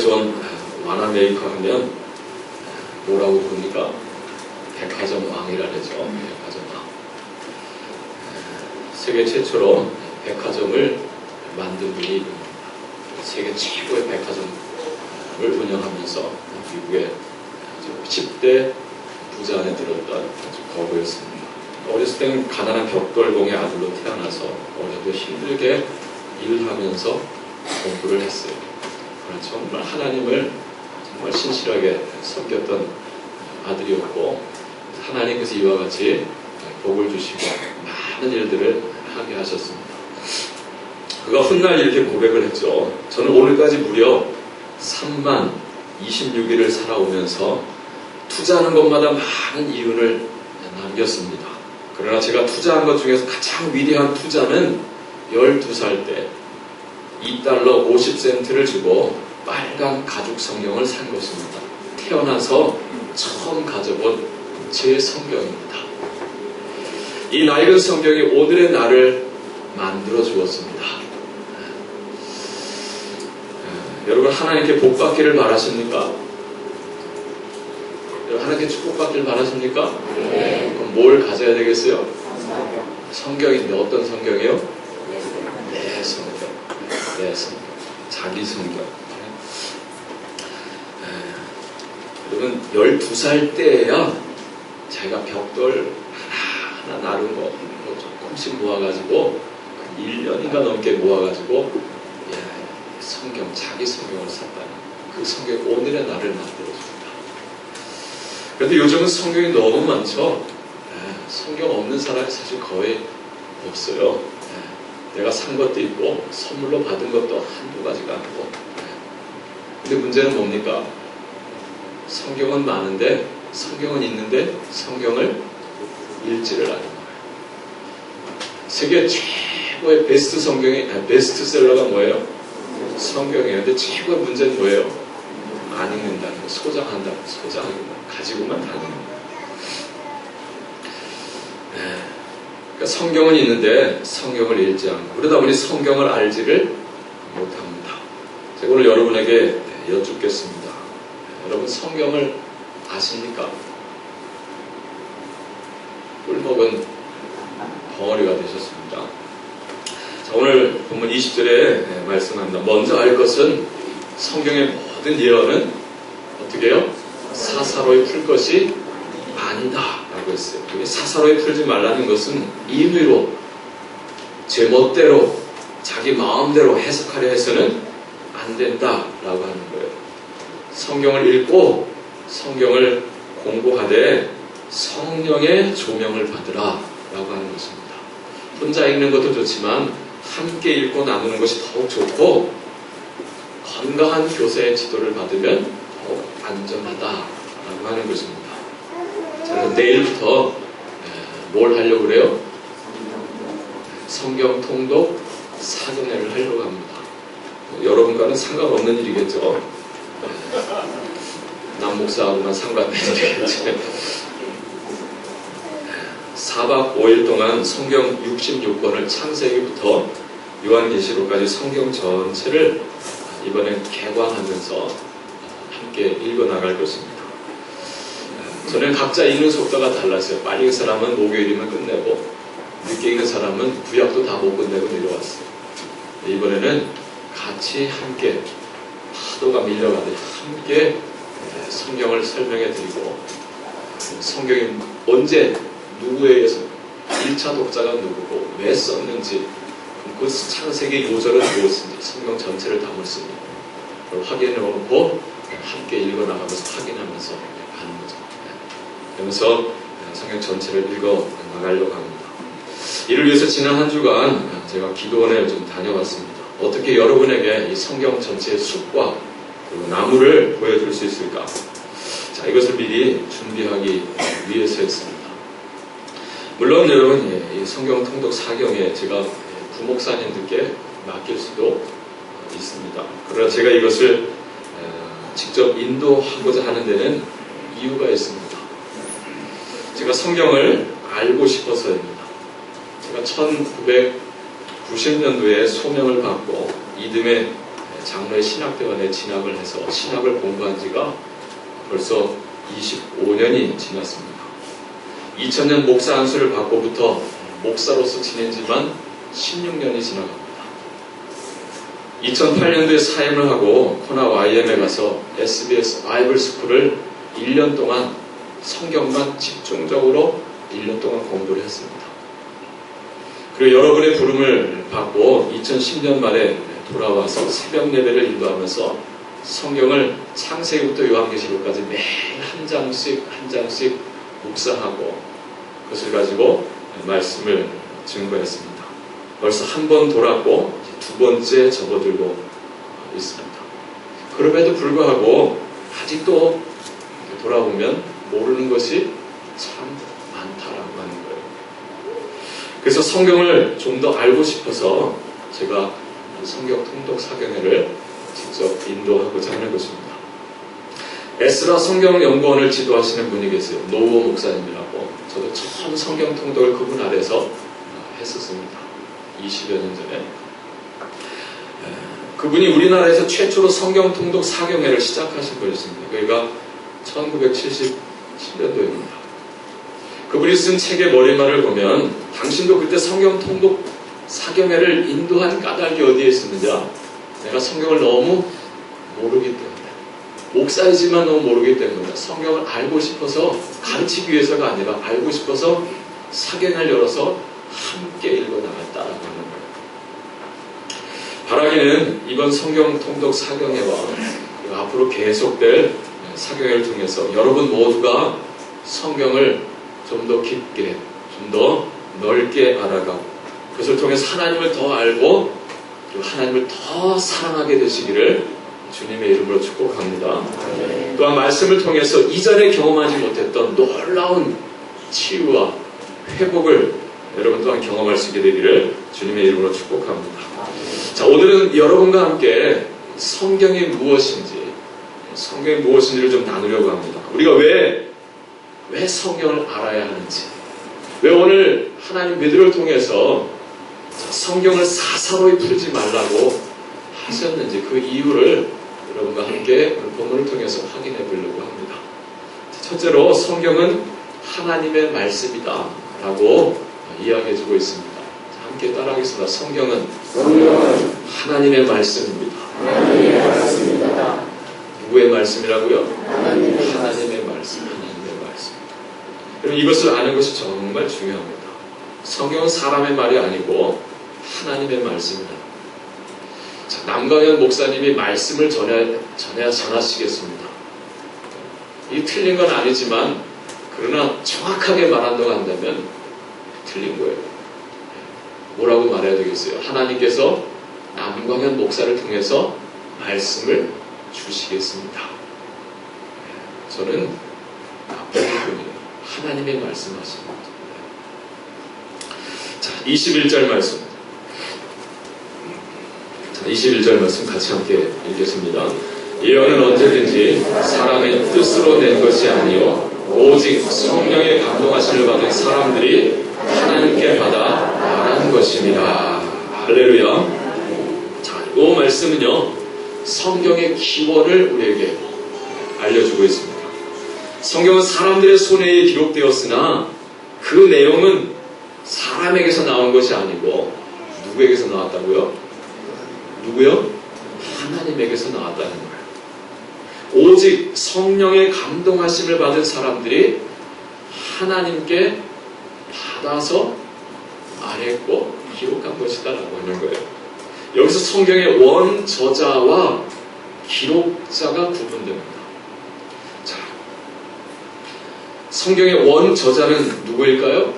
전 만화 메이커 하면 뭐라고 부릅니까? 백화점 왕이라 그러죠. 백화점 왕. 세계 최초로 백화점을 만든 분이 세계 최고의 백화점을 운영하면서 미국의 10대 부자 안에 들었던 아주 거부였습니다. 어렸을 때는 가난한 벽돌공의 아들로 태어나서 어려도 힘들게 일하면서 공부를 했어요. 그러나 정말 하나님을 정말 신실하게 섬겼던 아들이었고, 하나님께서 이와 같이 복을 주시고 많은 일들을 하게 하셨습니다. 그가 훗날 이렇게 고백을 했죠. 저는 오늘까지 무려 3만 26일을 살아오면서 투자하는 것마다 많은 이윤을 남겼습니다. 그러나 제가 투자한 것 중에서 가장 위대한 투자는 12살 때 $2 50센트를 주고 빨간 가죽 성경을 산 것입니다. 태어나서 처음 가져본 제 성경입니다. 이 낡은 성경이 오늘의 나를 만들어 주었습니다. 여러분, 하나님께 복 받기를 바라십니까? 여러분, 하나님께 축복받기를 바라십니까? 네. 그럼 뭘 가져야 되겠어요? 성경인데 어떤 성경이요? 내 성경. 내 성경. 자기 성경. 여러분, 12살 때야 자기가 벽돌 하나 나른 거 조금씩 모아가지고 1년인가 넘게 모아가지고 성경, 자기 성경을 샀다는 그 성경이 오늘의 나를 만들어줍니다. 그런데 요즘은 성경이 너무 많죠. 성경 없는 사람이 사실 거의 없어요. 내가 산 것도 있고 선물로 받은 것도 한두 가지가 아니고. 근데 문제는 뭡니까? 성경은 많은데, 성경은 있는데 성경을 읽지를 않는 거예요. 세계 최고의 베스트 성경이, 베스트셀러가 뭐예요? 성경이에요. 근데 최고의 문제는 뭐예요? 안 읽는다는 거, 소장한다는 거, 가지고만 다니는 거예요. 그러니까 성경은 있는데 성경을 읽지 않고, 그러다 보니 성경을 알지를 못합니다. 제가 오늘 여러분에게 여쭙겠습니다. 여러분, 성경을 아십니까? 꿀먹은 벙어리가 되셨습니다. 자, 오늘 본문 20절에 말씀합니다. 먼저 알 것은 성경의 모든 예언은 어떻게 해요? 사사로이 풀 것이 아니다 라고 했어요. 사사로이 풀지 말라는 것은 임의로 제 멋대로 자기 마음대로 해석하려 해서는 안 된다 라고 하는 거예요. 성경을 읽고 성경을 공부하되 성령의 조명을 받으라 라고 하는 것입니다. 혼자 읽는 것도 좋지만 함께 읽고 나누는 것이 더욱 좋고, 건강한 교사의 지도를 받으면 더욱 안전하다라고 하는 것입니다. 저는 내일부터 뭘 하려고 그래요? 성경 통독 사전회를 하려고 합니다. 여러분과는 상관없는 일이겠죠. 남목사하고만 상관없는 일이겠죠. 4박 5일 동안 성경 66권을 창세기부터 요한계시록까지 성경 전체를 이번엔 개관하면서 함께 읽어나갈 것입니다. 저는 각자 읽는 속도가 달랐어요. 빨리 읽는 사람은 목요일이면 끝내고, 늦게 읽는 사람은 구약도 다 못 끝내고 내려왔어요. 이번에는 같이 함께, 파도가 밀려가듯 함께 성경을 설명해 드리고, 성경이 언제 누구에 의해서 1차 독자가 누구고 왜 썼는지, 그 창세기 요절은 무엇인지 성경 전체를 담았으니 그걸 확인해 놓고 함께 읽어나가면서 확인하면서 가는 거죠. 그러면서 성경 전체를 읽어나가려고 합니다. 이를 위해서 지난 한 주간 제가 기도원에 좀 다녀왔습니다. 어떻게 여러분에게 이 성경 전체의 숲과 그리고 나무를 보여줄 수 있을까? 자, 이것을 미리 준비하기 위해서였습니다. 물론 여러분, 이 성경 통독 사경에 제가 부목사님들께 맡길 수도 있습니다. 그러나 제가 이것을 직접 인도하고자 하는 데는 이유가 있습니다. 제가 성경을 알고 싶어서입니다. 제가 1990년도에 소명을 받고 이듬해 장로의 신학대원에 진학을 해서 신학을 공부한 지가 벌써 25년이 지났습니다. 2000년 목사 안수를 받고부터 목사로서 지낸 지만 16년이 지나갑니다. 2008년도에 사임을 하고 코나 YM에 가서 SBS 바이블 스쿨을 1년 동안 성경만 집중적으로 1년 동안 공부를 했습니다. 그리고 여러분의 부름을 받고 2010년 말에 돌아와서 새벽 예배를 인도하면서 성경을 창세기부터 요한계시록까지 매일 한 장씩 묵상하고 그것을 가지고 말씀을 증거했습니다. 벌써 한 번 돌았고 두 번째 접어들고 있습니다. 그럼에도 불구하고 아직도 돌아보면 모르는 것이 참 많다라고 하는 거예요. 그래서 성경을 좀 더 알고 싶어서 제가 성경 통독 사경회를 직접 인도하고자 하는 것입니다. 에스라 성경연구원을 지도하시는 분이 계세요. 노우어 목사님이라고. 저도 처음 성경 통독을 그분 아래서 했었습니다. 20여 년 전에. 그분이 우리나라에서 최초로 성경 통독 사경회를 시작하신 분이었습니다. 그러니까 1977년도입니다. 그분이 쓴 책의 머리말을 보면 당신도 그때 성경 통독 사경회를 인도한 까닭이 어디에 있었느냐? 내가 성경을 너무 모르기 때문에, 목사이지만 너무 모르기 때문에 성경을 알고 싶어서 가르치기 위해서가 아니라 알고 싶어서 사경회를 열어서 함께 읽어나갔다라고 하는 거예요. 바라기는 이번 성경 통독 사경회와 그리고 앞으로 계속될 사경회를 통해서 여러분 모두가 성경을 좀 더 깊게, 좀 더 넓게 알아가고 그것을 통해서 하나님을 더 알고 그리고 하나님을 더 사랑하게 되시기를 주님의 이름으로 축복합니다. 또한 말씀을 통해서 이전에 경험하지 못했던 놀라운 치유와 회복을 여러분 또한 경험할 수 있게 되기를 주님의 이름으로 축복합니다. 자, 오늘은 여러분과 함께 성경이 무엇인지를 좀 나누려고 합니다. 우리가 왜 성경을 알아야 하는지, 왜 오늘 하나님 믿음을 통해서 성경을 사사로이 풀지 말라고 하셨는지 그 이유를 여러분과 함께 오늘 본문을 통해서 확인해 보려고 합니다. 첫째로 성경은 하나님의 말씀이다 라고 이야기해주고 있습니다. 함께 따라하겠습니다. 성경은 하나님의 말씀입니다. 누구의 말씀이라고요? 하나님의 말씀. 여러분, 이것을 아는 것이 정말 중요합니다. 성경은 사람의 말이 아니고 하나님의 말씀이다. 자, 남광현 목사님이 말씀을 전하시겠습니다. 이게 틀린 건 아니지만 그러나 정확하게 말한다고 한다면 틀린 거예요. 뭐라고 말해야 되겠어요? 하나님께서 남광현 목사를 통해서 말씀을 주시겠습니다. 저는 나쁜 분이에요. 하나님의 말씀하십니다. 자, 21절 말씀. 자, 21절 말씀 같이 함께 읽겠습니다. 예언은 언제든지 사람의 뜻으로 낸 것이 아니요 오직 성령의 감동하심을 받은 사람들이 하나님께 받아 말한 것입니다. 할렐루야. 자, 이 말씀은요 성경의 기원을 우리에게 알려주고 있습니다. 성경은 사람들의 손에 기록되었으나 그 내용은 사람에게서 나온 것이 아니고 누구에게서 나왔다고요? 누구요? 하나님에게서 나왔다는 거예요. 오직 성령의 감동하심을 받은 사람들이 하나님께 받아서 말했고 기록한 것이다라고 하는 거예요. 여기서 성경의 원저자와 기록자가 구분됩니다. 자, 성경의 원저자는 누구일까요?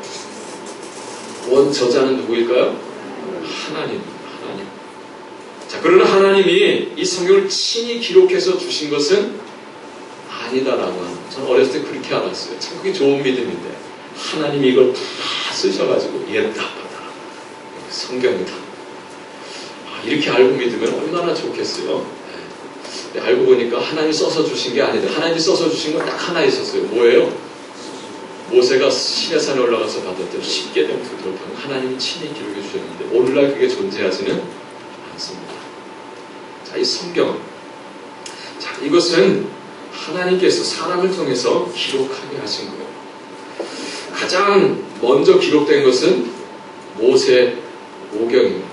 원저자는 누구일까요? 하나님입니다. 하나님. 자, 그러나 하나님이 이 성경을 친히 기록해서 주신 것은 아니다라고 하는 거예요. 저는 어렸을 때 그렇게 알았어요. 참 그게 좋은 믿음인데 하나님이 이걸 다 쓰셔가지고 얘다 받아라. 성경이다. 이렇게 알고 믿으면 얼마나 좋겠어요. 네. 알고 보니까 하나님이 써서 주신 게 아니다. 하나님이 써서 주신 건 딱 하나 있었어요. 뭐예요? 모세가 시내산에 올라가서 받았던 쉽게 된 부드럽한 하나님이 친히 기록해 주셨는데 오늘날 그게 존재하지는 않습니다. 자, 자, 이 성경. 자, 이것은 하나님께서 사람을 통해서 기록하게 하신 거예요. 가장 먼저 기록된 것은 모세오경입니다.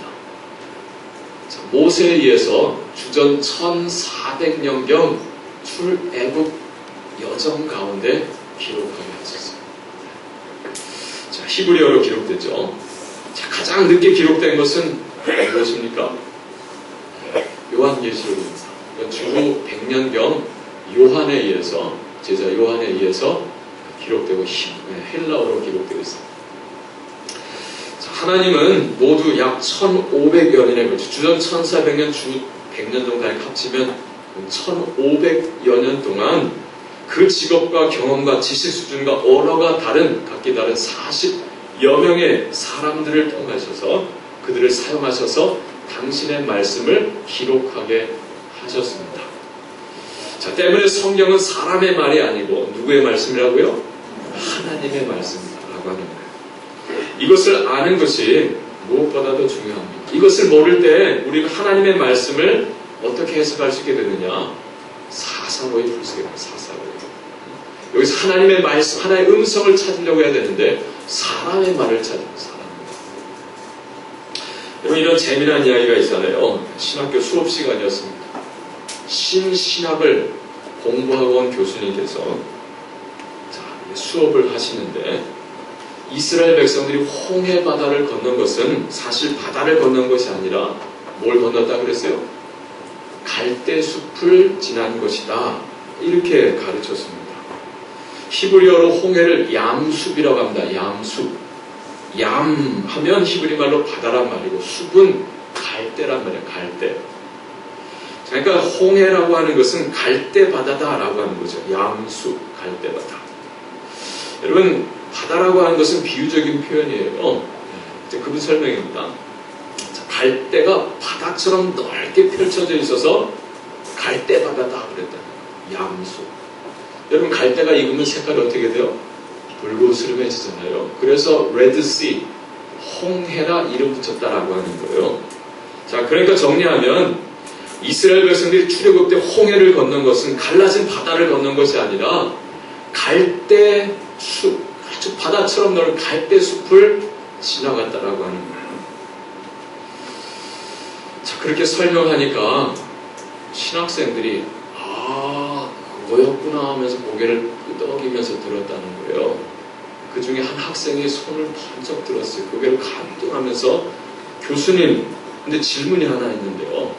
자, 모세에 의해서 주전 1400년경 출애굽 여정 가운데 기록하게 하셨어요. 자, 히브리어로 기록됐죠. 자, 가장 늦게 기록된 것은 무엇입니까? 요한계시록입니다. 주후 100년경 요한에 의해서, 제자 요한에 의해서 기록되고 헬라어로 기록되어 있습니다. 자, 하나님은 모두 약 1500여 년에 걸쳐 주전 1400년 주 100년 동안에 합치면 1500여 년 동안 그 직업과 경험과 지식 수준과 언어가 각기 다른 40여 명의 사람들을 통하셔서 그들을 사용하셔서 당신의 말씀을 기록하게 하셨습니다. 자, 때문에 성경은 사람의 말이 아니고 누구의 말씀이라고요? 하나님의 말씀이라고 하는 거예요. 이것을 아는 것이 무엇보다도 중요합니다. 이것을 모를 때 우리는 하나님의 말씀을 어떻게 해석할 수 있게 되느냐? 사사로이 풀 수 있게 됩니다. 사사로이. 여기서 하나님의 말씀, 하나의 음성을 찾으려고 해야 되는데 사람의 말을 찾는 사람입니다. 여러분, 이런 재미난 이야기가 있잖아요. 신학교 수업 시간이었습니다. 신신학을 공부하고 온 교수님께서 수업을 하시는데 이스라엘 백성들이 홍해 바다를 건넌 것은 사실 바다를 건넌 것이 아니라 뭘 건넜다 그랬어요? 갈대숲을 지난 것이다. 이렇게 가르쳤습니다. 히브리어로 홍해를 얌숲이라고 합니다. 얌숲. 얌 하면 히브리 말로 바다란 말이고 숲은 갈대란 말이에요. 갈대. 그러니까 홍해라고 하는 것은 갈대바다다라고 하는 거죠. 얌숲, 갈대바다. 여러분, 바다라고 하는 것은 비유적인 표현이에요. 그분 설명입니다. 갈대가 바다처럼 넓게 펼쳐져 있어서 갈대바다다 그랬다는 거예요. 얌숲. 여러분, 갈대가 익으면 색깔이 어떻게 돼요? 붉으스름해지잖아요. 그래서 레드씨, 홍해라 이름 붙였다라고 하는 거예요. 자, 그러니까 정리하면 이스라엘 백성들이 출애굽 때 홍해를 건넌 것은 갈라진 바다를 건넌 것이 아니라 갈대숲, 아주 바다처럼 넓은 갈대숲을 지나갔다라고 하는 거예요. 자, 그렇게 설명하니까 신학생들이 그거였구나 하면서 고개를 끄덕이면서 들었다는 거예요. 그 중에 한 학생이 손을 번쩍 들었어요. 고개를 감동하면서 교수님, 근데 질문이 하나 있는데요.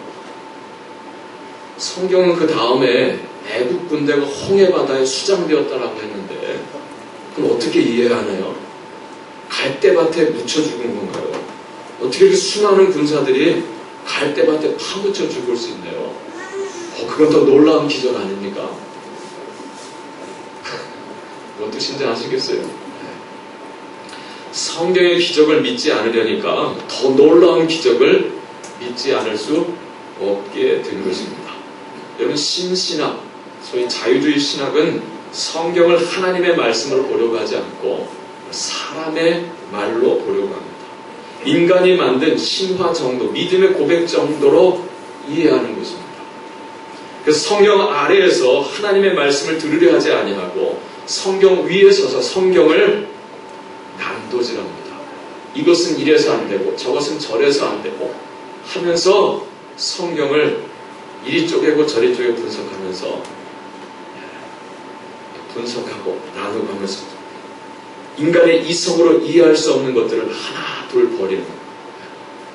성경은 그 다음에 애국 군대가 홍해 바다에 수장되었다라고 했는데 그럼 어떻게 이해하나요? 갈대밭에 묻혀 죽은 건가요? 어떻게 이렇게 수많은 군사들이 갈대밭에 파묻혀 죽을 수 있나요? 그건 더 놀라운 기적 아닙니까? 뭔 뜻인지 아시겠어요? 성경의 기적을 믿지 않으려니까 더 놀라운 기적을 믿지 않을 수 없게 된 것입니다. 여러분, 신신학, 소위 자유주의 신학은 성경을 하나님의 말씀으로 보려고 하지 않고 사람의 말로 보려고 합니다. 인간이 만든 신화 정도, 믿음의 고백 정도로 이해하는 것입니다. 그래서 성경 아래에서 하나님의 말씀을 들으려 하지 아니하고 성경 위에 서서 성경을 난도질합니다. 이것은 이래서 안 되고 저것은 저래서 안 되고 하면서 성경을 이리 쪼개고 저리 쪼개 분석하면서 분석하고 나누고 하면서 인간의 이성으로 이해할 수 없는 것들을 하나 둘 버리는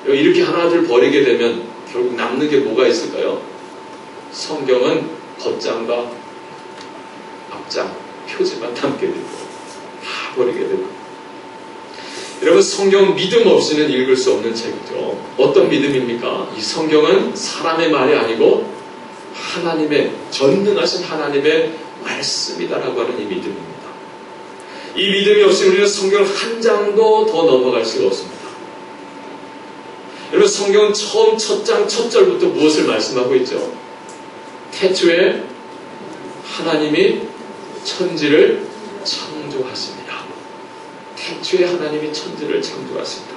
거예요. 이렇게 하나 둘 버리게 되면 결국 남는 게 뭐가 있을까요? 성경은 겉장과 앞장, 표지만 남게 되고 다 버리게 되고. 여러분, 성경은 믿음 없이는 읽을 수 없는 책이죠. 어떤 믿음입니까? 이 성경은 사람의 말이 아니고 하나님의, 전능하신 하나님의 말씀이다라고 하는 이 믿음입니다. 이 믿음이 없이 우리는 성경을 한 장도 더 넘어갈 수가 없습니다. 여러분, 성경은 처음 첫 장 첫 절부터 무엇을 말씀하고 있죠? 태초에 하나님이 천지를 창조하십니다. 태초에 하나님이 천지를 창조하십니다.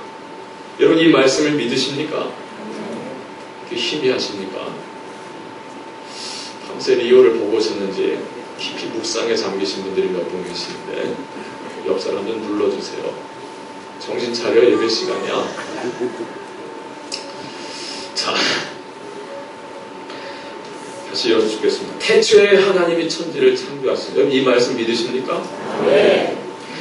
여러분, 이 말씀을 믿으십니까? 희미하십니까? 밤새 리오를 보고 오셨는지 깊이 묵상에 잠기신 분들이 몇 분 계시는데 옆 사람 좀 눌러주세요. 정신 차려, 예배 시간이야. 자, 다시 여쭙겠습니다. 태초에 하나님이 천지를 창조하셨습니다. 여러분 이 말씀 믿으십니까? 네.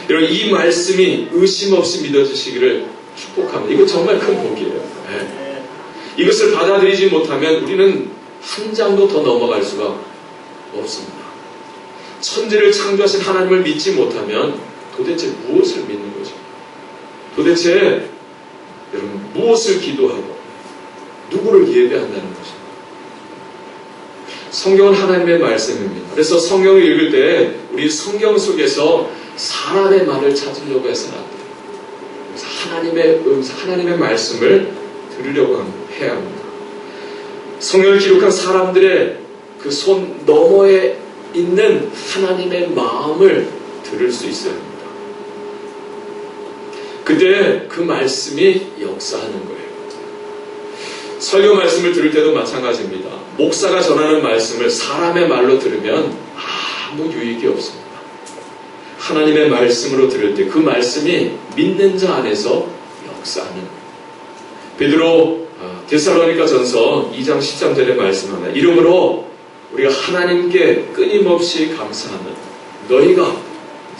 여러분 이 말씀이 의심 없이 믿어지시기를 축복합니다. 이거 정말 큰 복이에요. 네. 이것을 받아들이지 못하면 우리는 한 장도 더 넘어갈 수가 없습니다. 천지를 창조하신 하나님을 믿지 못하면 도대체 무엇을 믿는 거죠? 도대체 여러분 무엇을 기도하고 누구를 예배한다는 것입니다. 성경은 하나님의 말씀입니다. 그래서 성경을 읽을 때 우리 성경 속에서 사람의 말을 찾으려고 해서는 안 돼요. 그래서 하나님의 음성, 하나님의 말씀을 들으려고 해야 합니다. 성경을 기록한 사람들의 그 손 너머에 있는 하나님의 마음을 들을 수 있어야 합니다. 그때 그 말씀이 역사하는 거예요. 설교 말씀을 들을 때도 마찬가지입니다. 목사가 전하는 말씀을 사람의 말로 들으면 아무 유익이 없습니다. 하나님의 말씀으로 들을 때 그 말씀이 믿는 자 안에서 역사하는 거예요. 베드로 데살로니가 전서 2장 13절에 말씀하는 이러므로 우리가 하나님께 끊임없이 감사하는 너희가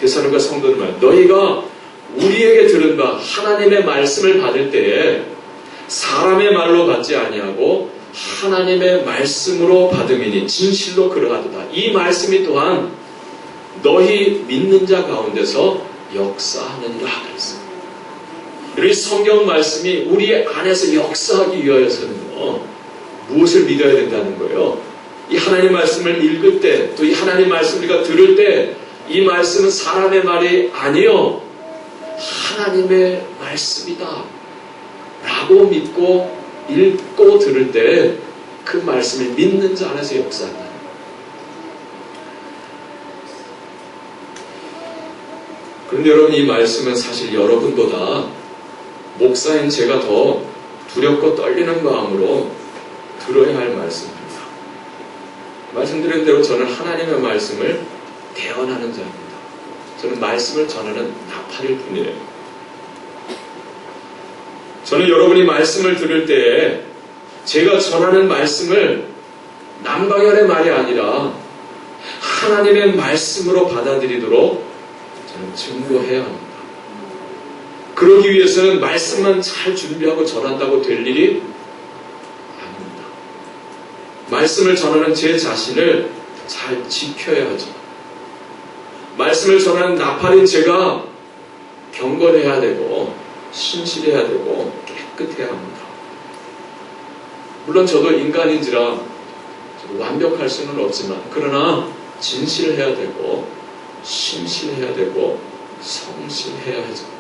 데살로니가 성도들 말 너희가 우리에게 들은 바 하나님의 말씀을 받을 때에 사람의 말로 받지 아니하고 하나님의 말씀으로 받음이니 진실로 그러하도다. 이 말씀이 또한 너희 믿는 자 가운데서 역사하느니라 그랬어요. 이 성경 말씀이 우리 안에서 역사하기 위하여서는요, 무엇을 믿어야 된다는 거예요? 이 하나님 말씀을 읽을 때, 또 이 하나님 말씀을 우리가 들을 때, 이 말씀은 사람의 말이 아니요, 하나님의 말씀이다. 라고 믿고, 읽고 들을 때, 그 말씀을 믿는 자 안에서 역사한다. 그런데 여러분, 이 말씀은 사실 여러분보다 목사인 제가 더 두렵고 떨리는 마음으로 들어야 할 말씀입니다. 말씀드린 대로 저는 하나님의 말씀을 대언하는 자입니다. 저는 말씀을 전하는 나팔일 뿐이에요. 저는 여러분이 말씀을 들을 때에 제가 전하는 말씀을 남방연의 말이 아니라 하나님의 말씀으로 받아들이도록 저는 증거해야 합니다. 그러기 위해서는 말씀만 잘 준비하고 전한다고 될 일이 아닙니다. 말씀을 전하는 제 자신을 잘 지켜야 하죠. 말씀을 전하는 나팔인 제가 경건해야 되고 신실해야 되고 깨끗해야 합니다. 물론 저도 인간인지라 완벽할 수는 없지만 그러나 진실해야 되고 신실해야 되고 성실해야 하죠.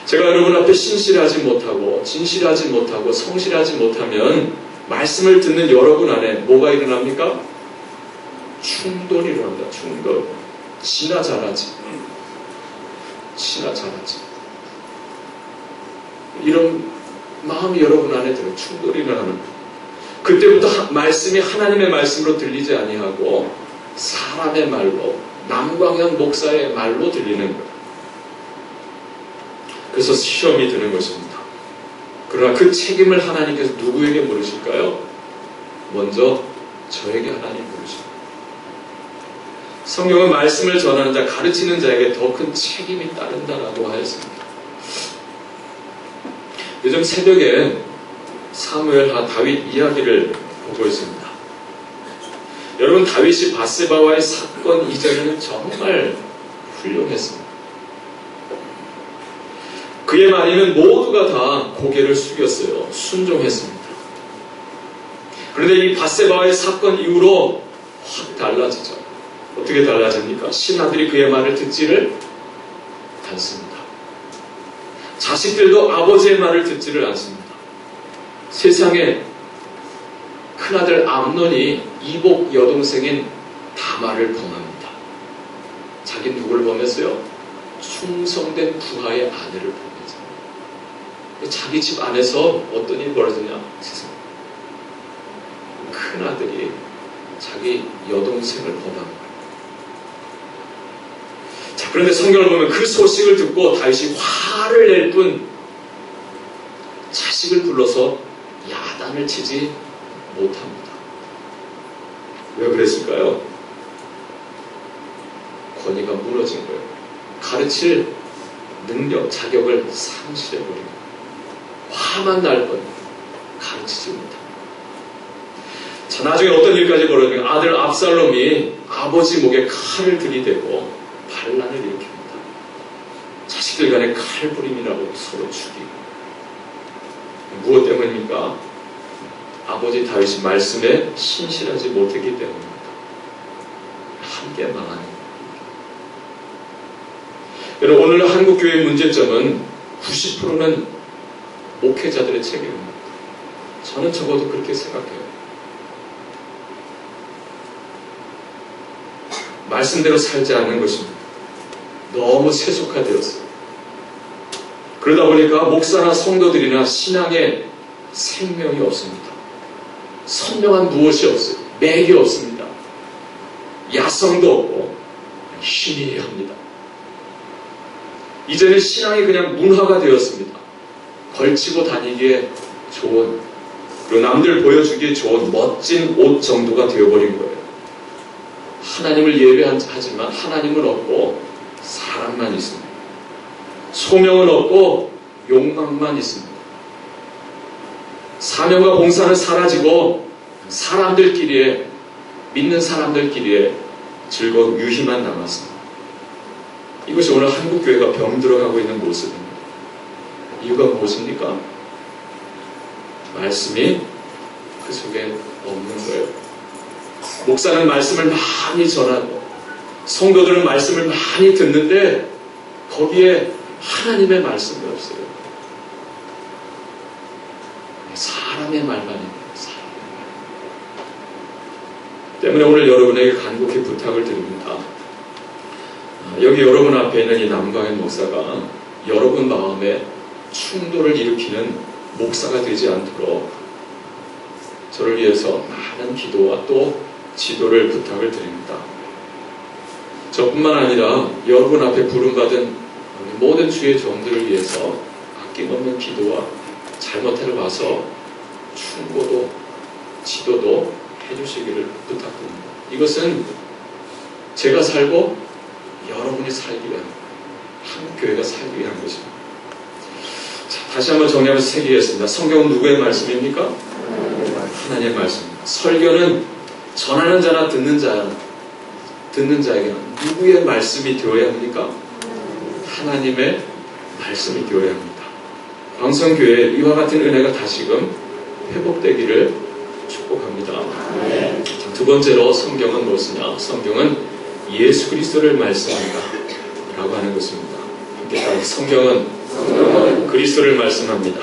제가 여러분 앞에 신실하지 못하고 진실하지 못하고 성실하지 못하면 말씀을 듣는 여러분 안에 뭐가 일어납니까? 충돌이 일어납니다. 충돌. 지나 잘하지. 지나 잘하지. 이런 마음이 여러분 안에 들어 충돌이 일어나는 거예요. 그때부터 말씀이 하나님의 말씀으로 들리지 아니하고 사람의 말로 남광현 목사의 말로 들리는 거예요. 그래서 시험이 드는 것입니다. 그러나 그 책임을 하나님께서 누구에게 물으실까요? 먼저 저에게 하나님 물으십니다. 성경은 말씀을 전하는 자, 가르치는 자에게 더 큰 책임이 따른다라고 하였습니다. 요즘 새벽에 사무엘하 다윗 이야기를 보고 있습니다. 여러분 다윗이 밧세바와의 사건 이전에는 정말 훌륭했습니다. 그의 말에는 모두가 다 고개를 숙였어요. 순종했습니다. 그런데 이 밧세바와의 사건 이후로 확 달라지죠. 어떻게 달라집니까? 신하들이 그의 말을 듣지를 않습니다. 자식들도 아버지의 말을 듣지를 않습니다. 세상에 큰아들 암논이 이복 여동생인 다말을 범합니다. 자기는 누구를 범했어요? 충성된 부하의 아내를 범했죠. 자기 집 안에서 어떤 일이 벌어지냐? 세상에. 큰아들이 자기 여동생을 범한 거예요. 자, 그런데 성경을 보면 그 소식을 듣고 다윗이 화를 낼 뿐 자식을 불러서 야단을 치지 못합니다. 왜 그랬을까요? 권위가 무너진 거예요. 가르칠 능력, 자격을 상실해버린 거예요. 화만 날 뿐 가르치지 못합니다. 자, 나중에 어떤 일까지 벌어지면 아들 압살롬이 아버지 목에 칼을 들이대고 반란을 일으킵니다. 자식들 간에 칼부림이라고 서로 죽이고. 무엇 때문입니까? 아버지 다윗이 말씀에 신실하지 못했기 때문입니다. 함께 망하는 거예요. 여러분, 오늘 한국교회의 문제점은 90%는 목회자들의 책임입니다. 저는 적어도 그렇게 생각해요. 말씀대로 살지 않는 것입니다. 너무 세속화되었어요. 그러다 보니까 목사나 성도들이나 신앙에 생명이 없습니다. 선명한 무엇이 없어요. 맥이 없습니다. 야성도 없고 희미합니다. 이제는 신앙이 그냥 문화가 되었습니다. 걸치고 다니기에 좋은, 그리고 남들 보여주기에 좋은 멋진 옷 정도가 되어버린 거예요. 하나님을 예배하지만 하나님은 없고 사람만 있습니다. 소명은 없고 욕망만 있습니다. 사명과 봉사는 사라지고 사람들끼리에, 믿는 사람들끼리에 즐거운 유희만 남았습니다. 이것이 오늘 한국교회가 병들어가고 있는 모습입니다. 이유가 무엇입니까? 말씀이 그 속에 없는 거예요. 목사는 말씀을 많이 전하고 성도들은 말씀을 많이 듣는데 거기에 하나님의 말씀이 없어요. 사람의 말만 있는 거예요. 사람의 말. 때문에 오늘 여러분에게 간곡히 부탁을 드립니다. 여기 여러분 앞에 있는 이 남광현 목사가 여러분 마음에 충돌을 일으키는 목사가 되지 않도록 저를 위해서 많은 기도와 또 지도를 부탁을 드립니다. 저뿐만 아니라 여러분 앞에 부름받은 모든 주의 종들을 위해서 아낌없는 기도와 잘못을 와서 충고도 지도도 해주시기를 부탁드립니다. 이것은 제가 살고 여러분이 살기 위한, 한국교회가 살기 위한 것입니다. 자, 다시 한번 정리하면서 새기겠습니다. 성경은 누구의 말씀입니까? 하나님의 말씀입니다. 설교는 전하는 자나 듣는 자에게는 누구의 말씀이 되어야 합니까? 하나님의 말씀이 되어야 합니다. 광성교회에 이와 같은 은혜가 다시금 회복되기를 축복합니다. 자, 두 번째로 성경은 무엇이냐? 성경은 예수 그리스도를 말씀한다 라고 하는 것입니다. 함께 따라 성경은 그리스도를 말씀합니다.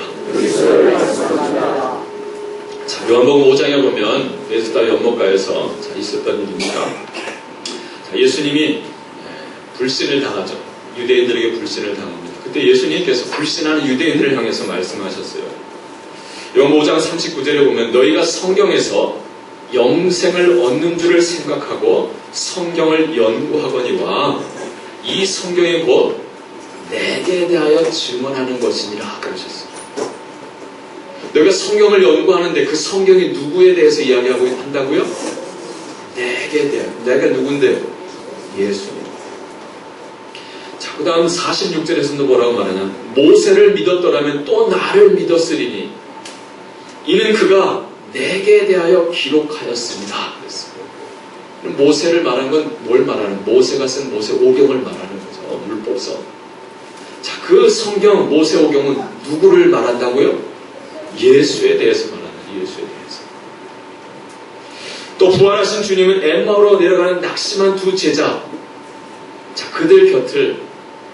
자, 요한복음 5장에 보면 베스다 연못가에서 있었던 일입니다. 자, 예수님이 불신을 당하죠. 유대인들에게 불신을 당합니다. 그때 예수님께서 불신하는 유대인들을 향해서 말씀하셨어요. 요한복음 5장 39절에 보면 너희가 성경에서 영생을 얻는 줄을 생각하고 성경을 연구하거니와 이 성경이 곧 내게 대하여 증언하는 것이니라 그러셨어요. 너희가 성경을 연구하는데 그 성경이 누구에 대해서 이야기하고 한다고요? 내게 대하여. 내가 누군데? 예수님. 자, 그 다음 46절에서도 뭐라고 말하냐? 모세를 믿었더라면 또 나를 믿었으리니 이는 그가 내게 대하여 기록하였습니다. 그랬어요. 모세를 말한 건 뭘 말하는? 모세가 쓴 모세 오경을 말하는 거죠. 율법서. 자, 그 성경 모세 오경은 누구를 말한다고요? 예수에 대해서 말하는, 예수에 대해서. 또 부활하신 주님은 엠마오로 내려가는 낙심한 두 제자, 자, 그들 곁을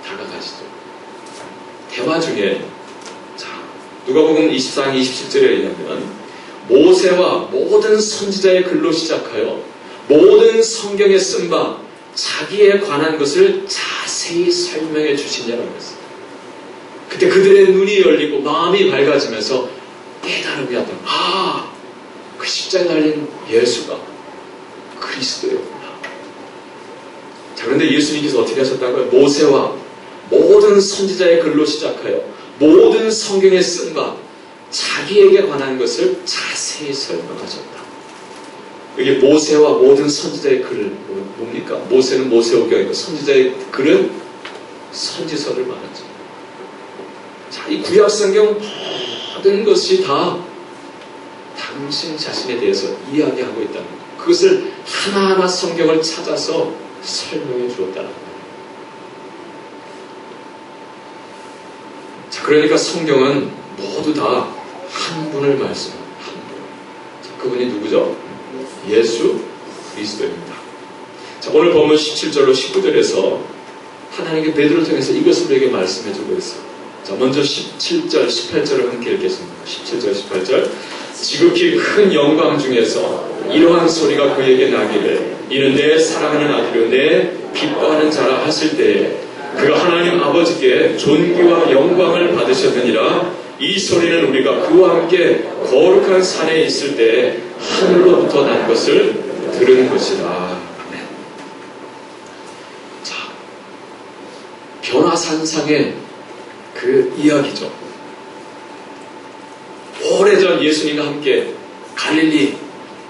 다가가시죠. 대화 중에, 자, 누가복음 24장 27절에 의하면 모세와 모든 선지자의 글로 시작하여 모든 성경에 쓴 바 자기에 관한 것을 자세히 설명해 주시냐라고 했어요. 그때 그들의 눈이 열리고 마음이 밝아지면서 깨달음이 왔다. 아, 그 십자가에 달린 예수가 그리스도였구나. 자, 그런데 예수님께서 어떻게 하셨다고요? 모세와 모든 선지자의 글로 시작하여 모든 성경에 쓴 바 자기에게 관한 것을 자세히 설명하셨다. 이게 모세와 모든 선지자의 글을 뭡니까? 모세는 모세오경이고 선지자의 글은 선지서를 말하죠. 자, 이 구약성경 모든 것이 다 당신 자신에 대해서 이야기하고 있다는 것. 그것을 하나하나 성경을 찾아서 설명해 주었다는 것. 자, 그러니까 성경은 모두 다 한 분을 말씀합니다. 한 분. 자, 그분이 누구죠? 예수 그리스도입니다. 자, 오늘 본문 17절로 19절에서 하나님께 베드로를 통해서 이것을 우리에게 말씀해 주고 있어요. 자, 먼저 17절, 18절을 함께 읽겠습니다. 17절, 18절. 지극히 큰 영광 중에서 이러한 소리가 그에게 나기를 이는 내 사랑하는 아들이요 내 기뻐하는 자라 하실 때에 그가 하나님 아버지께 존귀와 영광을 받으셨느니라. 이 소리는 우리가 그와 함께 거룩한 산에 있을 때 하늘로부터 난 것을 들은 것이다. 아멘. 자, 변화산상의 그 이야기죠. 오래전 예수님과 함께 갈릴리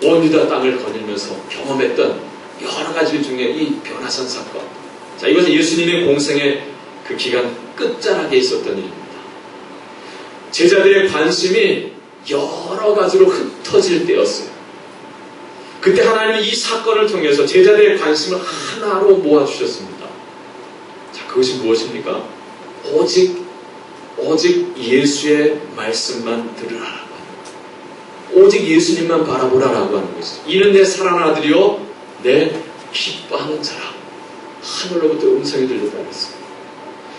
온 유다 땅을 거닐면서 경험했던 여러 가지 중에 이 변화산 사건. 자, 이것은 예수님의 공생의 그 기간 끝자락에 있었던 일입니다. 제자들의 관심이 여러 가지로 흩어질 때였어요. 그때 하나님은 이 사건을 통해서 제자들의 관심을 하나로 모아주셨습니다. 자, 그것이 무엇입니까? 오직 예수의 말씀만 들으라라고 하는 거예요. 오직 예수님만 바라보라라고 하는 것이죠. 이는 내 사랑하는 아들이요 내 기뻐하는 자라. 하늘로부터 음성이 들렸다 그랬어요.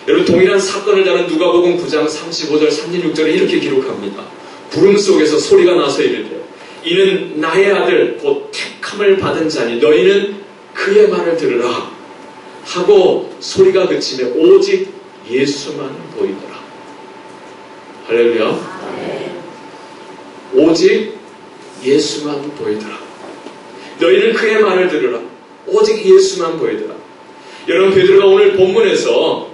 여러분, 동일한 사건을 다룬 누가복음 9장 35절 36절에 이렇게 기록합니다. 구름 속에서 소리가 나서 이르되 이는 나의 아들 곧 택함을 받은 자니 너희는 그의 말을 들으라 하고 소리가 그치며 오직 예수만 보이더라. 할렐루야. 오직 예수만 보이더라. 너희는 그의 말을 들으라. 오직 예수만 보이더라. 여러분, 베드로가 오늘 본문에서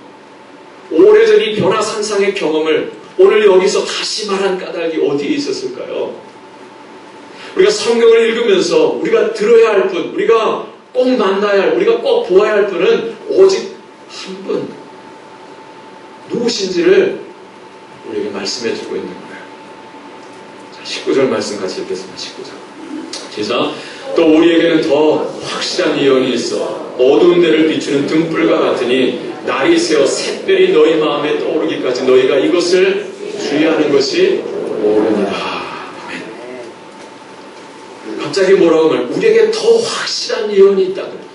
오래전 이 변화산상의 경험을 오늘 여기서 다시 말한 까닭이 어디에 있었을까요? 우리가 성경을 읽으면서 우리가 들어야 할 분, 우리가 꼭 만나야 할, 우리가 꼭 보아야 할 분은 오직 한 분, 누구신지를 우리에게 말씀해 주고 있는 거예요. 자, 19절 말씀 같이 읽겠습니다. 19절. 시작. 또 우리에게는 더 확실한 예언이 있어 어두운 데를 비추는 등불과 같으니 날이 새어 샛별이 너희 마음에 떠오르기까지 너희가 이것을 주의하는 것이 옳으니라. 아멘. 갑자기 뭐라고 말해요? 우리에게 더 확실한 예언이 있다는 거예요.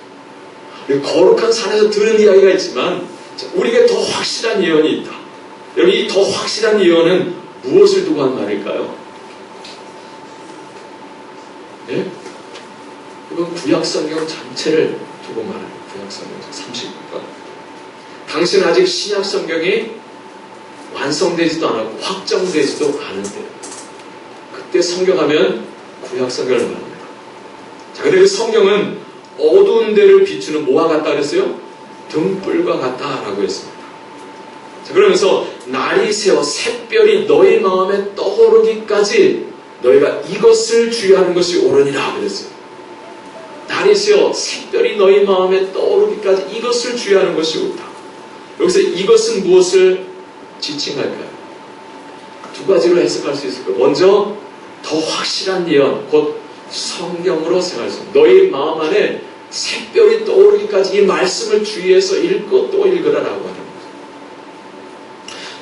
우리 거룩한 산에서 들은 이야기가 있지만 우리에게 더 확실한 예언이 있다. 여러분, 이 더 확실한 예언은 무엇을 두고 한 말일까요? 네? 이건 구약성경 전체를 두고 말해요. 구약성경 30권. 당시는 아직 신약성경이 완성되지도 않았고 확정되지도 않은데 그때 성경하면 구약성경을 말합니다. 자, 근데 그 성경은 어두운 데를 비추는 뭐와 같다 그랬어요? 등불과 같다라고 했습니다. 자, 그러면서 날이 새어 샛별이 너희 마음에 떠오르기까지 너희가 이것을 주의하는 것이 옳으니라 그랬어요. 날이 새어 샛별이 너희 마음에 떠오르기까지 이것을 주의하는 것이 옳다. 여기서 이것은 무엇을 지칭할까요? 두 가지로 해석할 수 있을 거예요. 먼저 더 확실한 예언, 곧 성경으로 생각할 수 있습니다. 너희 마음 안에 샛별이 떠오르기까지 이 말씀을 주의해서 읽고 또 읽으라라고 하는 거죠.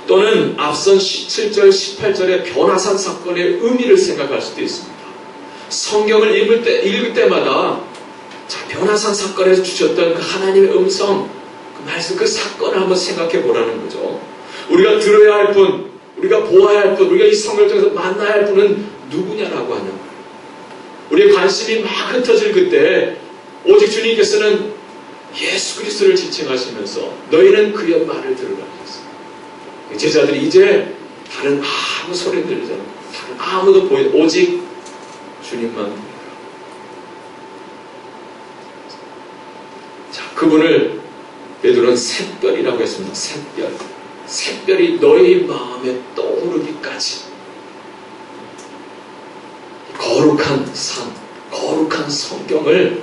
또는 앞선 17절, 18절의 변화산 사건의 의미를 생각할 수도 있습니다. 성경을 읽을 때마다 자, 변화산 사건에서 주셨던 그 하나님의 음성, 그 말씀, 그 사건을 한번 생각해 보라는 거죠. 우리가 들어야 할 분, 우리가 보아야 할 분, 우리가 이 성경을 통해서 만나야 할 분은 누구냐라고 하는 거예요. 우리의 관심이 막 흩어질 그때 오직 주님께서는 예수 그리스도를 지칭하시면서 너희는 그의 말을 들으라 하셨어요. 제자들이 이제 다른 아무 소리 들리지 않고 다른 아무도 보이지 오직 주님만 들으라. 그분을 베드로는 샛별이라고 했습니다. 샛별. 샛별이 너희 마음에 떠오르기까지 거룩한 삶, 거룩한 성경을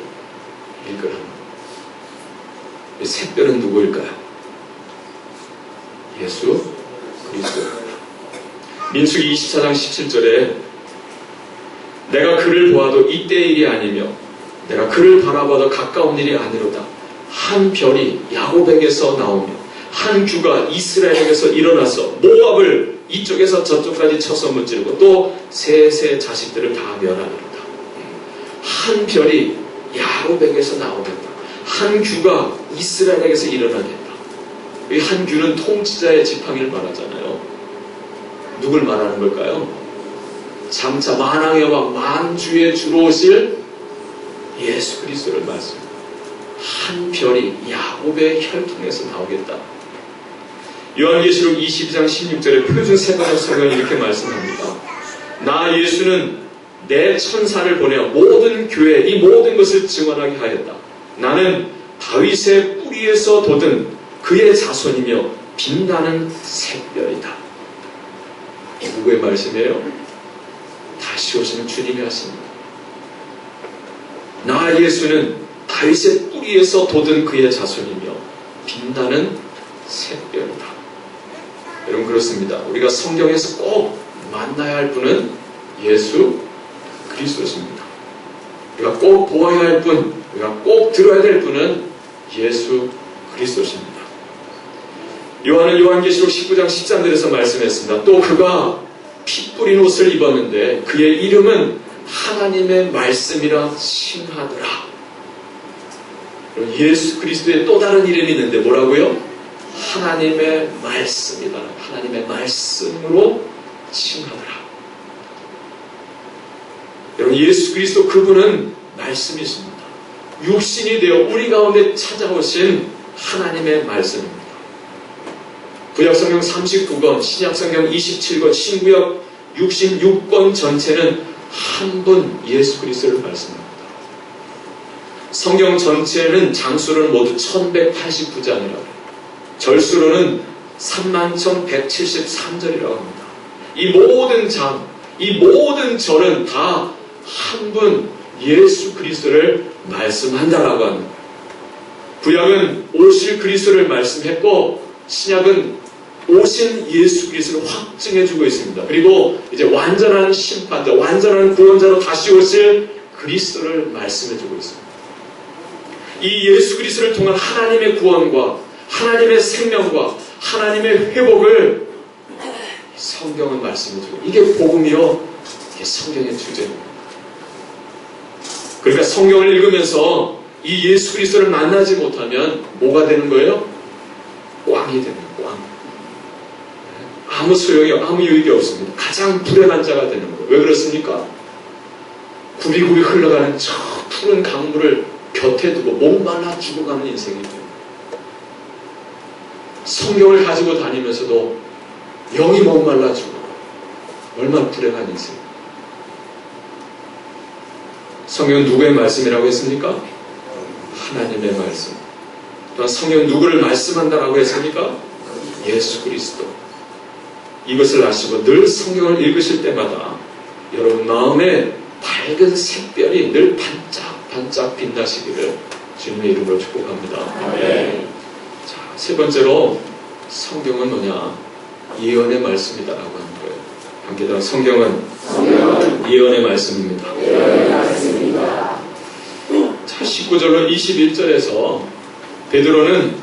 읽으라. 이 샛별은 누구일까요? 예수 그리스도입니다. 민수기 24장 17절에 내가 그를 보아도 이때의 일이 아니며 내가 그를 바라봐도 가까운 일이 아니로다. 한 별이 야곱에게서 나오며 한 규가 이스라엘에게서 일어나서 모압을 이쪽에서 저쪽까지 쳐서 무찌르고 또 셋의 자식들을 다 멸하리로다. 한 별이 야곱에게서 나오겠다. 한 규가 이스라엘에게서 일어나겠다. 이 한 규는 통치자의 지팡이를 말하잖아요. 누굴 말하는 걸까요? 장차 만왕의 왕 만주의 주로 오실 예수 그리스도를 말씀합니다. 한 별이 야곱의 혈통에서 나오겠다. 요한계시록 22장 16절에 표준 세번역 성경이 이렇게 말씀합니다. 나 예수는 내 천사를 보내어 모든 교회 이 모든 것을 증언하게 하였다. 나는 다윗의 뿌리에서 돋은 그의 자손이며 빛나는 샛별이다. 누구의 말씀이에요? 다시 오시는 주님이 하십니다. 나 예수는 다윗의 뿌리에서 돋은 그의 자손이며 빛나는 샛별이다. 여러분 그렇습니다. 우리가 성경에서 꼭 만나야 할 분은 예수 그리스도십니다. 우리가 꼭 보아야 할 분, 우리가 꼭 들어야 될 분은 예수 그리스도십니다. 요한은 요한계시록 19장 13절에서 말씀했습니다. 또 그가 피 뿌린 옷을 입었는데 그의 이름은 하나님의 말씀이라 칭하더라. 예수 그리스도의 또 다른 이름이 있는데 뭐라고요? 하나님의 말씀이다. 하나님의 말씀으로 칭하더라. 여러분 예수 그리스도 그분은 말씀이십니다. 육신이 되어 우리 가운데 찾아오신 하나님의 말씀입니다. 구약성경 39권, 신약성경 27권, 신구약 66권 전체는 한 분 예수 그리스도를 말씀합니다. 성경 전체는 장수로는 모두 1189장이라고 해요. 절수로는 31,173절이라고 합니다. 이 모든 장, 이 모든 절은 다 한 분 예수 그리스도를 말씀한다라고 합니다. 구약은 오실 그리스도를 말씀했고 신약은 오신 예수 그리스도를 확증해주고 있습니다. 그리고 이제 완전한 심판자, 완전한 구원자로 다시 오실 그리스도를 말씀해주고 있습니다. 이 예수 그리스도를 통한 하나님의 구원과 하나님의 생명과 하나님의 회복을 성경은 말씀해주고 이게 복음이요, 이게 성경의 주제입니다. 그러니까 성경을 읽으면서 이 예수 그리스도를 만나지 못하면 뭐가 되는 거예요? 꽝이 되는 거예요. 꽝. 아무 소용이, 아무 유익이 없습니다. 가장 불행한 자가 되는 거예요. 왜 그렇습니까? 굽이굽이 흘러가는 저 푸른 강물을 곁에 두고 목말라 죽어가는 인생이 돼요. 성경을 가지고 다니면서도 영이 목말라 죽어. 얼마나 불행한 인생이에요. 성경은 누구의 말씀이라고 했습니까? 하나님의 말씀. 또한 성경은 누구를 말씀한다라고 했습니까? 예수 그리스도. 이것을 아시고 늘 성경을 읽으실 때마다 여러분 마음에 밝은 샛별이 늘 반짝반짝 빛나시기를 주님의 이름으로 축복합니다. 네. 자, 세 번째로 성경은 뭐냐? 예언의 말씀이다라고 하는 거예요. 함께 다 성경은 예언의 말씀입니다. 자, 19절로 21절에서 베드로는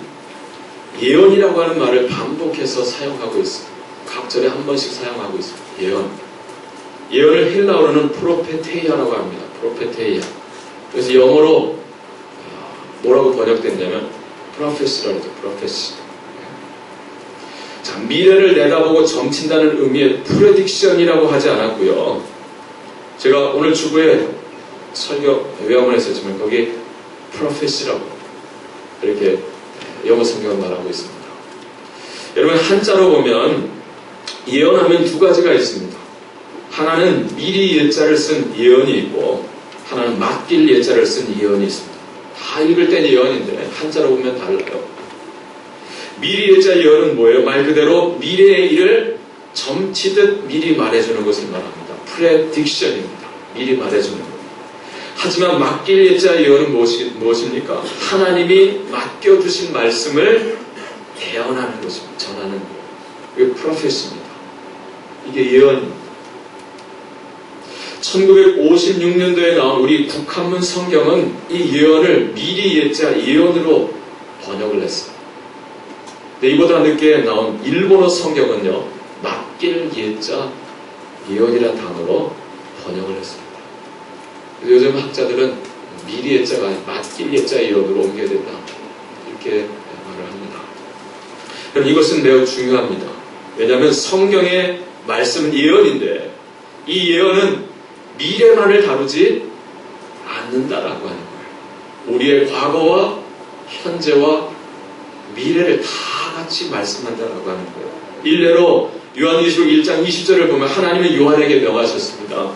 예언이라고 하는 말을 반복해서 사용하고 있습니다. 각 절에 한 번씩 사용하고 있습니다. 예언. 예언을 헬라어로는 프로페테이아라고 합니다. 프로페테이아. 그래서 영어로 뭐라고 번역됐냐면 프로페시라고 하죠. 프로페시. 자, 미래를 내다보고 점친다는 의미의 프레딕션이라고 하지 않았고요. 제가 오늘 주부에 설교 외화문에 했었지만 거기 프로페시라고 이렇게 영어 성경을 말하고 있습니다. 여러분 한자로 보면 예언하면 두 가지가 있습니다. 하나는 미리 예자를 쓴 예언이 있고 하나는 맡길 예자를 쓴 예언이 있습니다. 다 읽을 땐 예언인데 한자로 보면 달라요. 미리 예자 예언은 뭐예요? 말 그대로 미래의 일을 점치듯 미리 말해주는 것을 말합니다. 프레딕션입니다. 미리 말해주는 것. 하지만 맡길 예자 예언은 무엇입니까? 하나님이 맡겨주신 말씀을 대언하는 것입니다. 전하는 거예요. 이게 프로페시입니다. 이게 예언입니다. 1956년도에 나온 우리 국한문 성경은 이 예언을 미리 예자 예언으로 번역을 했어요. 근데 이보다 늦게 나온 일본어 성경은요, 맡길 예자 예언이라는 단어로 번역을 했습니다. 그래서 요즘 학자들은 미리 예자가 아니라 맡길 예자 예언으로 옮겨야 된다, 이렇게 말을 합니다. 그럼 이것은 매우 중요합니다. 왜냐하면 성경의 말씀은 예언인데 이 예언은 미래만을 다루지 않는다라고 하는 거예요. 우리의 과거와 현재와 미래를 다 같이 말씀한다라고 하는 거예요. 일례로 요한계시록 1장 20절을 보면 하나님은 요한에게 명하셨습니다.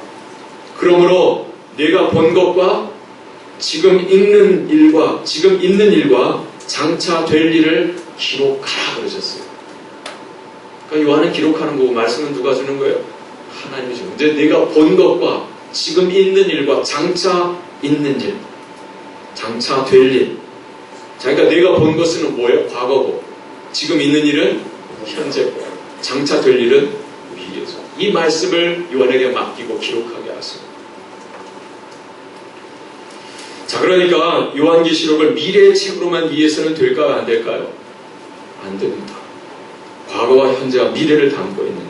그러므로 내가 본 것과 지금 있는 일과 장차 될 일을 기록하라 그러셨어요. 그러니까 요한은 기록하는 거고 말씀은 누가 주는 거예요? 하나님이 주는 거예요. 이제 내가 본 것과 지금 있는 일과 장차 있는 일, 장차 될 일. 자, 그러니까 내가 본 것은 뭐예요? 과거고, 지금 있는 일은 현재고, 장차 될 일은 미래죠. 이 말씀을 요한에게 맡기고 기록하게 하십니다. 자, 그러니까 요한계시록을 미래의 책으로만 이해해서는 될까요? 안 될까요? 안 됩니다. 과거와 현재와 미래를 담고 있는 거예요.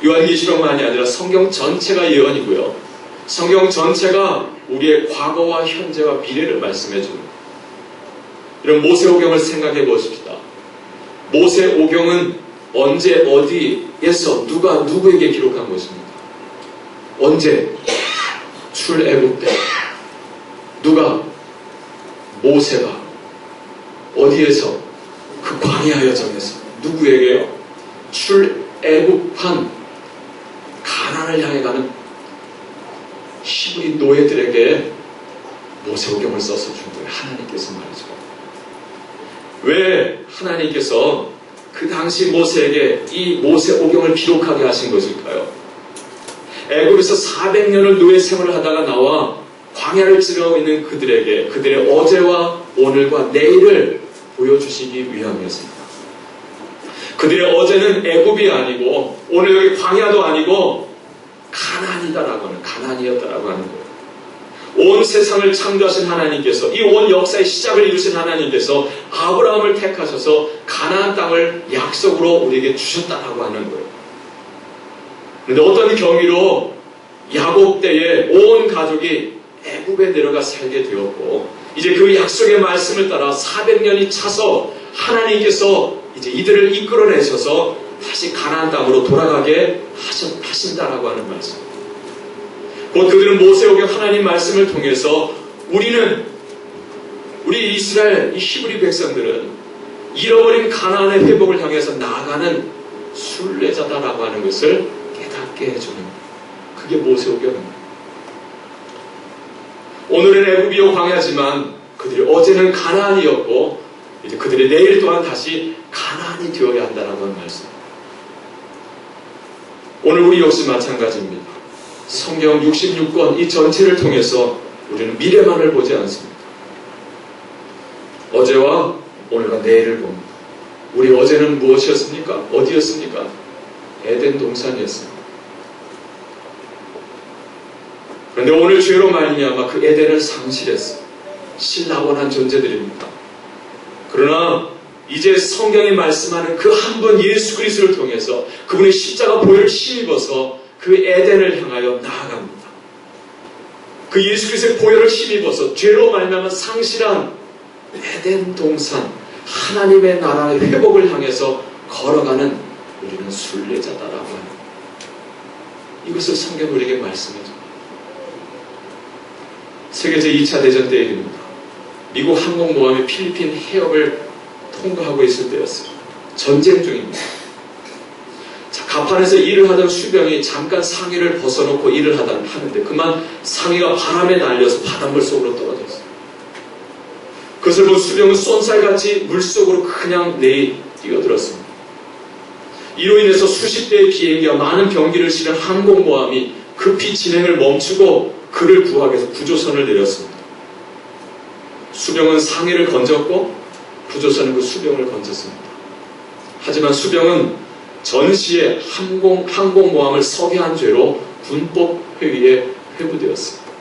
요한계시록만이 아니라 성경 전체가 예언이고요. 성경 전체가 우리의 과거와 현재와 미래를 말씀해 줍니다. 이런 모세오경을 생각해 보십시다. 모세오경은 언제 어디에서 누가 누구에게 기록한 것입니까? 언제? 출애굽 때. 누가? 모세가. 어디에서? 그 광야 여정에서. 누구에게요? 출애굽한 가나안을 향해 가는 히브리 노예들에게 모세오경을 써서 준 거예요. 하나님께서 말이죠. 왜 하나님께서 그 당시 모세에게 이 모세오경을 기록하게 하신 것일까요? 애굽에서 400년을 노예 생활을 하다가 나와 광야를 지나고 있는 그들에게 그들의 어제와 오늘과 내일을 보여주시기 위함이었습니다. 그들의 어제는 애굽이 아니고 오늘 여기 광야도 아니고 가나안이다라고 하는, 가나안이었다라고 하는 거예요. 온 세상을 창조하신 하나님께서, 이 온 역사의 시작을 이루신 하나님께서 아브라함을 택하셔서 가나안 땅을 약속으로 우리에게 주셨다라고 하는 거예요. 그런데 어떤 경위로 야곱 때에 온 가족이 애굽에 내려가 살게 되었고, 이제 그 약속의 말씀을 따라 400년이 차서 하나님께서 이제 이들을 이끌어내셔서 다시 가나안 땅으로 돌아가게 하신다라고 하는 말씀. 곧 그들은 모세오경 하나님 말씀을 통해서 우리 이스라엘, 이 히브리 백성들은 잃어버린 가나안의 회복을 향해서 나아가는 순례자다라고 하는 것을 깨닫게 해주는, 그게 모세오경입니다. 오늘은 애굽이요 광야지만 그들이 어제는 가나안이었고 이제 그들의 내일 또한 다시 가나안이 되어야 한다라고 하는 말씀. 오늘 우리 역시 마찬가지입니다. 성경 66권 이 전체를 통해서 우리는 미래만을 보지 않습니다. 어제와 오늘과 내일을 봅니다. 우리 어제는 무엇이었습니까? 어디였습니까? 에덴 동산이었습니다. 그런데 오늘 죄로 말미암아 그 에덴을 상실했어요. 신라원한 존재들입니다. 그러나 이제 성경이 말씀하는 그 한 분 예수 그리스도를 통해서 그분의 십자가 보혈을 힘입어서 그 에덴을 향하여 나아갑니다. 그 예수 그리스도의 보혈을 힘입어서 죄로 말미암아 상실한 에덴 동산, 하나님의 나라의 회복을 향해서 걸어가는 우리는 순례자다라고 하는, 이것을 성경이 우리에게 말씀해줍니다. 세계제 2차 대전 때 일입니다. 미국 항공모함이 필리핀 해협을 통과하고 있을 때였어요. 전쟁 중입니다. 자, 갑판에서 일을 하던 수병이 잠깐 상의를 벗어놓고 일을 하는데 그만 상의가 바람에 날려서 바닷물 속으로 떨어졌어요. 그것을 본 수병은 쏜살같이 물속으로 그냥 뛰어들었습니다. 이로 인해서 수십 대의 비행기와 많은 병기를 실은 항공모함이 급히 진행을 멈추고 그를 구하기 위해서 구조선을 내렸습니다. 수병은 상해를 건졌고 구조선은 그 수병을 건졌습니다. 하지만 수병은 전시에 항공모함을 석유한 죄로 군법회의에 회부되었습니다.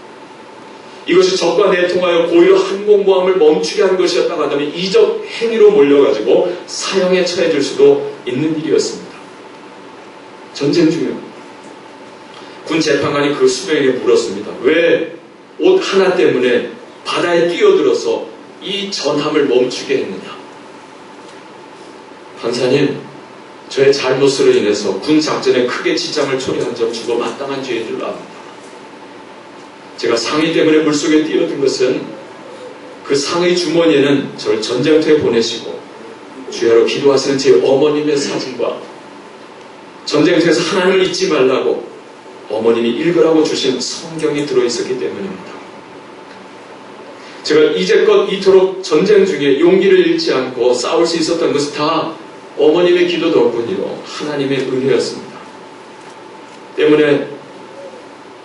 이것이 적과 내통하여 고의로 항공모함을 멈추게 한 것이었다고 한다면 이적 행위로 몰려가지고 사형에 처해질 수도 있는 일이었습니다. 전쟁 중에 군 재판관이 그 수병에게 물었습니다. 왜 옷 하나 때문에 바다에 뛰어들어서 이 전함을 멈추게 했느냐? 판사님, 저의 잘못으로 인해서 군 작전에 크게 지장을 초래한 점 주고 마땅한 죄인 줄 압니다. 제가 상의 때문에 물속에 뛰어든 것은 그 상의 주머니에는 저를 전쟁터에 보내시고 주야로 기도하시는 제 어머님의 사진과 전쟁터에서 하나님을 잊지 말라고 어머님이 읽으라고 주신 성경이 들어있었기 때문입니다. 제가 이제껏 이토록 전쟁 중에 용기를 잃지 않고 싸울 수 있었던 것은 다 어머님의 기도 덕분이요 하나님의 은혜였습니다. 때문에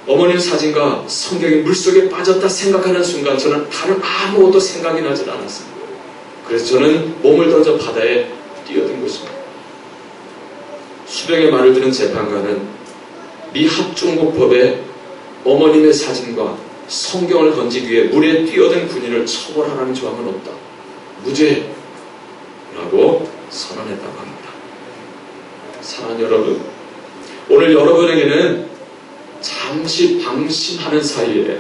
어머님 사진과 성경이 물속에 빠졌다 생각하는 순간 저는 다른 아무것도 생각이 나질 않았습니다. 그래서 저는 몸을 던져 바다에 뛰어든 것입니다. 수병의 말을 들은 재판관은 미 합중국법에 어머님의 사진과 성경을 건지기 위해 물에 뛰어든 군인을 처벌하라는 조항은 없다. 무죄라고 선언했다고 합니다. 사랑하는 여러분, 오늘 여러분에게는 잠시 방심하는 사이에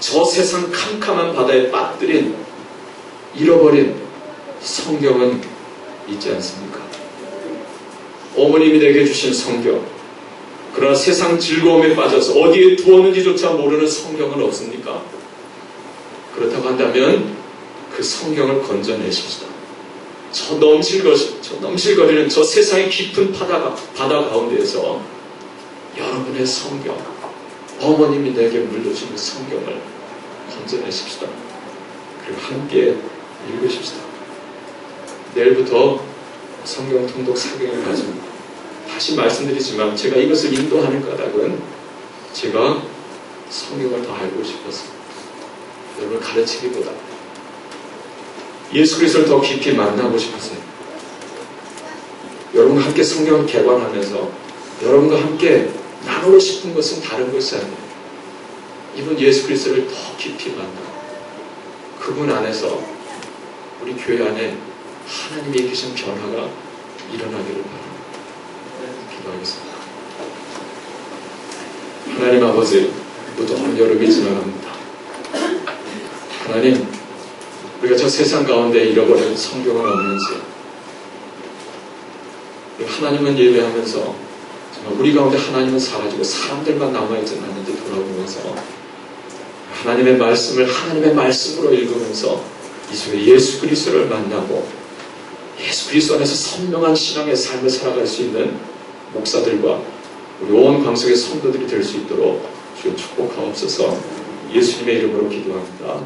저 세상 캄캄한 바다에 빠뜨린 잃어버린 성경은 있지 않습니까? 어머님이 내게 주신 성경, 그러나 세상 즐거움에 빠져서 어디에 두었는지조차 모르는 성경은 없습니까? 그렇다고 한다면 그 성경을 건져내십시다. 저 넘실거리는 저 세상의 깊은 바다 가운데에서 여러분의 성경, 어머님이 내게 물려주는 성경을 건져내십시다. 그리고 함께 읽으십시다. 내일부터 성경 통독 사경을 가집니다. 다시 말씀드리지만 제가 이것을 인도하는 까닭은 제가 성경을 더 알고 싶어서 여러분을 가르치기보다 예수 그리스도를 더 깊이 만나고 싶어서요. 여러분과 함께 성경을 개관하면서 여러분과 함께 나누고 싶은 것은 다른 것이 아니에요. 이분 예수 그리스도를 더 깊이 만나고 그분 안에서 우리 교회 안에 하나님이 일으키신 변화가 일어나기를 바랍니다. 기도하겠습니다. 하나님 아버지, 무더운 여름이 지나갑니다. 하나님, 우리가 저 세상 가운데 잃어버린 성경은 없는지, 하나님은 예배하면서 정말 우리 가운데 하나님은 사라지고 사람들만 남아있지 않는지 돌아보면서 하나님의 말씀을 하나님의 말씀으로 읽으면서 이 속에 예수 그리스도를 만나고 예수 그리스도 안에서 선명한 신앙의 삶을 살아갈 수 있는 목사들과 우리 온 광석의 성도들이 될 수 있도록 주여 축복하옵소서. 예수님의 이름으로 기도합니다.